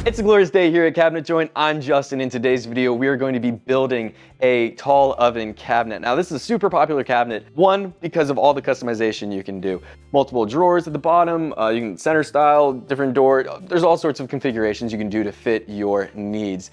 It's a glorious day here at Cabinet Joint. I'm Justin. In today's video, we are going to be building a tall oven cabinet. Now, this is a super popular cabinet. One, because of all the customization you can do. Multiple drawers at the bottom, you can center style, different door. There's all sorts of configurations you can do to fit your needs.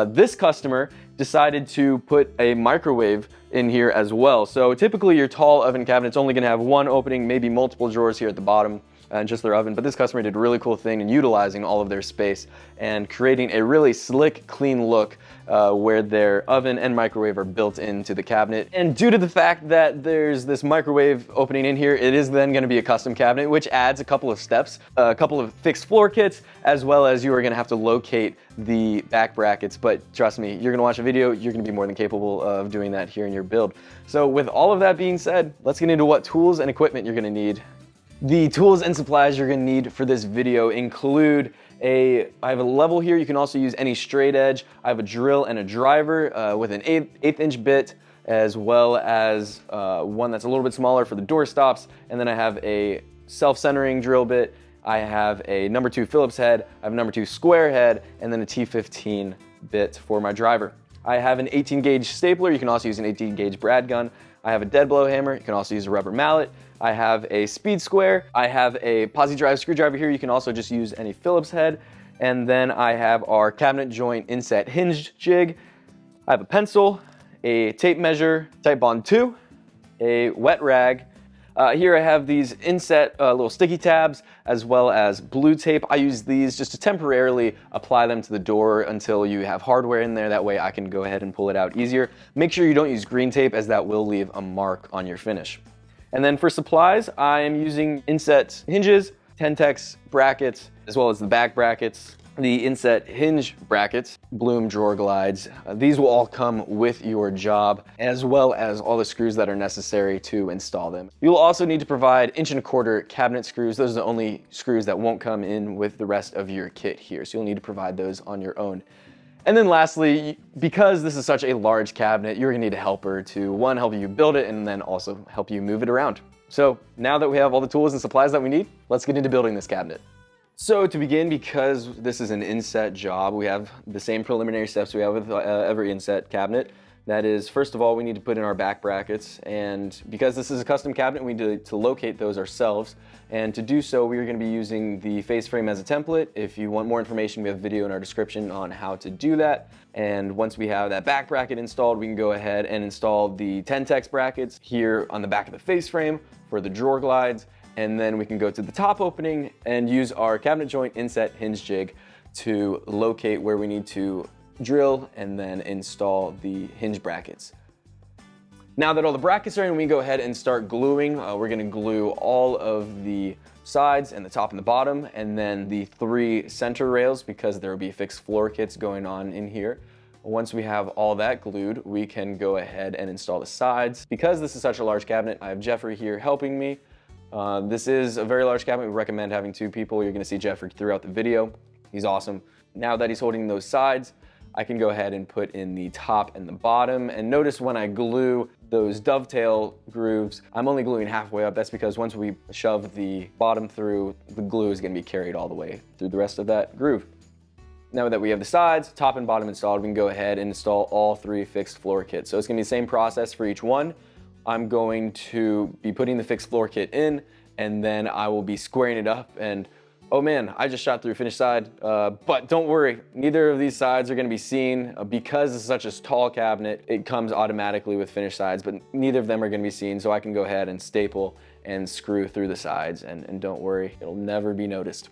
This customer decided to put a microwave in here as well. So typically your tall oven cabinet's only gonna have one opening, maybe multiple drawers here at the bottom, and just their oven. But this customer did a really cool thing in utilizing all of their space and creating a really slick, clean look where their oven and microwave are built into the cabinet. And due to the fact that there's this microwave opening in here, it is then going to be a custom cabinet, which adds a couple of steps, a couple of fixed floor kits, as well as you are going to have to locate the back brackets. But trust me, you're going to watch a video, you're going to be more than capable of doing that here in your build. So with all of that being said, let's get into what tools and equipment you're going to need. The tools and supplies you're gonna need for this video include I have a level here. You can also use any straight edge. I have a drill and a driver with an eighth inch bit, as well as one that's a little bit smaller for the door stops. And then I have a self-centering drill bit. I have a number 2 Phillips head. I have a number 2 square head, and then a T15 bit for my driver. I have an 18 gauge stapler. You can also use an 18 gauge brad gun. I have a dead blow hammer. You can also use a rubber mallet. I have a speed square. I have a posi drive screwdriver here. You can also just use any Phillips head. And then I have our cabinet joint inset hinged jig. I have a pencil, a tape measure, Type Bond 2, a wet rag. Here I have these inset little sticky tabs, as well as blue tape. I use these just to temporarily apply them to the door until you have hardware in there. That way I can go ahead and pull it out easier. Make sure you don't use green tape, as that will leave a mark on your finish. And then for supplies, I am using inset hinges, Tentex brackets, as well as the back brackets, the inset hinge brackets, Bloom drawer glides. These will all come with your job, as well as all the screws that are necessary to install them. You'll also need to provide 1¼ inch cabinet screws. Those are the only screws that won't come in with the rest of your kit here. So you'll need to provide those on your own. And then lastly, because this is such a large cabinet, you're gonna need a helper to, one, help you build it, and then also help you move it around. So now that we have all the tools and supplies that we need, let's get into building this cabinet. So to begin, because this is an inset job, we have the same preliminary steps we have with every inset cabinet. That is, first of all, we need to put in our back brackets, and because this is a custom cabinet, we need to locate those ourselves. And to do so, we are going to be using the face frame as a template. If you want more information, we have a video in our description on how to do that. And once we have that back bracket installed, we can go ahead and install the Tentex brackets here on the back of the face frame for the drawer glides. And then we can go to the top opening and use our cabinet joint inset hinge jig to locate where we need to drill and then install the hinge brackets. Now that all the brackets are in, we can go ahead and start gluing. We're gonna glue all of the sides and the top and the bottom, and then the 3 center rails, because there will be fixed floor kits going on in here. Once we have all that glued, we can go ahead and install the sides. Because this is such a large cabinet, I have Jeffrey here helping me. This is a very large cabinet. We recommend having 2 people. You're gonna see Jeffrey throughout the video. He's awesome. Now that he's holding those sides, I can go ahead and put in the top and the bottom. And notice when I glue those dovetail grooves, I'm only gluing halfway up. That's because once we shove the bottom through, the glue is gonna be carried all the way through the rest of that groove. Now that we have the sides, top and bottom installed, we can go ahead and install all 3 fixed floor kits. So it's gonna be the same process for each one. I'm going to be putting the fixed floor kit in, and then I will be squaring it up. And oh man, I just shot through finished side, but don't worry, neither of these sides are gonna be seen. Because it's such a tall cabinet, it comes automatically with finished sides, but neither of them are gonna be seen, so I can go ahead and staple and screw through the sides, and don't worry, it'll never be noticed.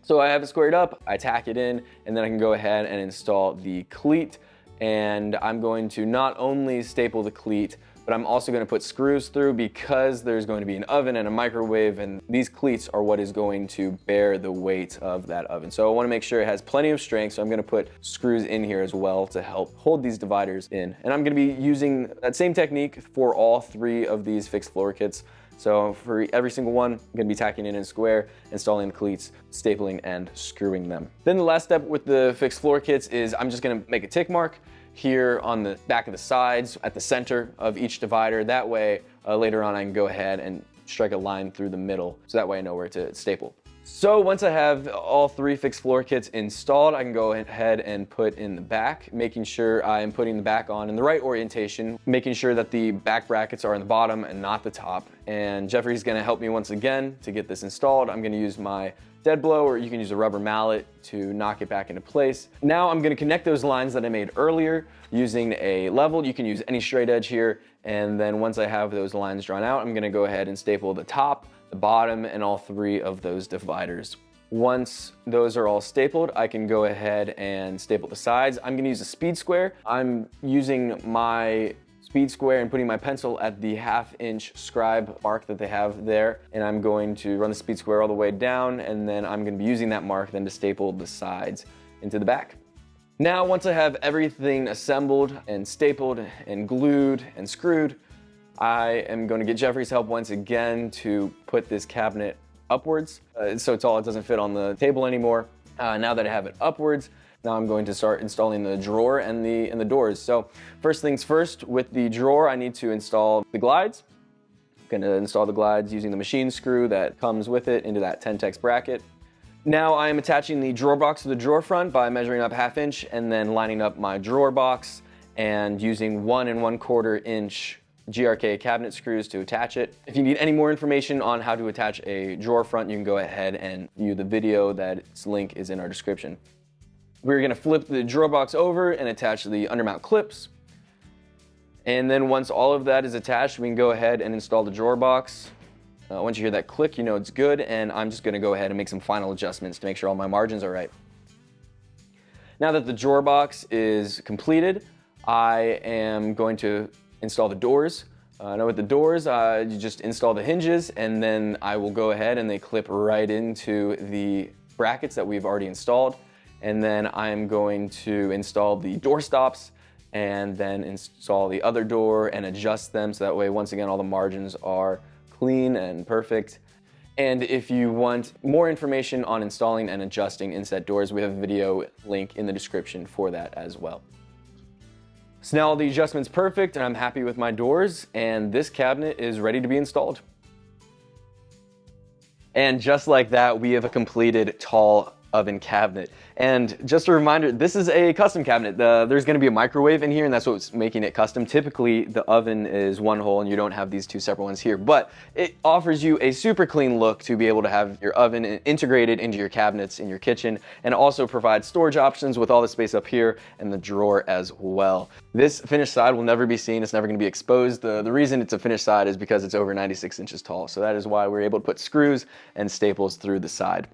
So I have it squared up, I tack it in, and then I can go ahead and install the cleat. And I'm going to not only staple the cleat, but I'm also going to put screws through, because there's going to be an oven and a microwave, and these cleats are what is going to bear the weight of that oven. So I want to make sure it has plenty of strength, so I'm going to put screws in here as well to help hold these dividers in. And I'm going to be using that same technique for all 3 of these fixed floor kits. So for every single one, I'm going to be tacking in a square, installing the cleats, stapling, and screwing them. Then the last step with the fixed floor kits is I'm just going to make a tick mark here on the back of the sides at the center of each divider. That way, later on I can go ahead and strike a line through the middle, so that way I know where to staple. So once I have all 3 fixed floor kits installed, I can go ahead and put in the back, making sure I'm putting the back on in the right orientation, making sure that the back brackets are on the bottom and not the top. And Jeffrey's gonna help me once again to get this installed. I'm gonna use my dead blow, or you can use a rubber mallet to knock it back into place. Now I'm gonna connect those lines that I made earlier using a level. You can use any straight edge here. And then once I have those lines drawn out, I'm gonna go ahead and staple the top, the bottom, and all 3 of those dividers. Once those are all stapled, I can go ahead and staple the sides. I'm gonna use a speed square. I'm using my speed square and putting my pencil at the 1/2-inch scribe mark that they have there. And I'm going to run the speed square all the way down, and then I'm gonna be using that mark then to staple the sides into the back. Now, once I have everything assembled and stapled and glued and screwed, I am going to get Jeffrey's help once again to put this cabinet upwards so tall it doesn't fit on the table anymore. Now that I have it upwards, now I'm going to start installing the drawer and the doors. So first things first, with the drawer, I need to install the glides. I'm going to install the glides using the machine screw that comes with it into that 10-tex bracket. Now I am attaching the drawer box to the drawer front by measuring up 1/2 inch and then lining up my drawer box and using 1 1/4 inch GRK cabinet screws to attach it. If you need any more information on how to attach a drawer front, you can go ahead and view the video. Its link is in our description. We're gonna flip the drawer box over and attach the undermount clips. And then once all of that is attached, we can go ahead and install the drawer box. Once you hear that click, you know it's good, and I'm just gonna go ahead and make some final adjustments to make sure all my margins are right. Now that the drawer box is completed, I am going to install the doors. Now with the doors, you just install the hinges, and then I will go ahead and they clip right into the brackets that we've already installed. And then I'm going to install the door stops and then install the other door and adjust them so that way, once again, all the margins are clean and perfect. And if you want more information on installing and adjusting inset doors, we have a video link in the description for that as well. So now all the adjustment's perfect and I'm happy with my doors, and this cabinet is ready to be installed. And just like that, we have a completed tall oven cabinet. And just a reminder, this is a custom cabinet. There's going to be a microwave in here, and that's what's making it custom. Typically, the oven is one hole and you don't have these 2 separate ones here, but it offers you a super clean look to be able to have your oven integrated into your cabinets in your kitchen, and also provides storage options with all the space up here and the drawer as well. This finished side will never be seen. It's never going to be exposed. The reason it's a finished side is because it's over 96 inches tall. So that is why we're able to put screws and staples through the side.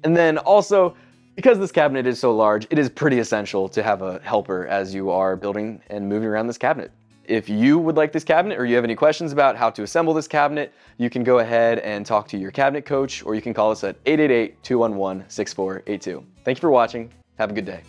And then also, because this cabinet is so large, it is pretty essential to have a helper as you are building and moving around this cabinet. If you would like this cabinet, or you have any questions about how to assemble this cabinet, you can go ahead and talk to your cabinet coach, or you can call us at 888-211-6482. Thank you for watching. Have a good day.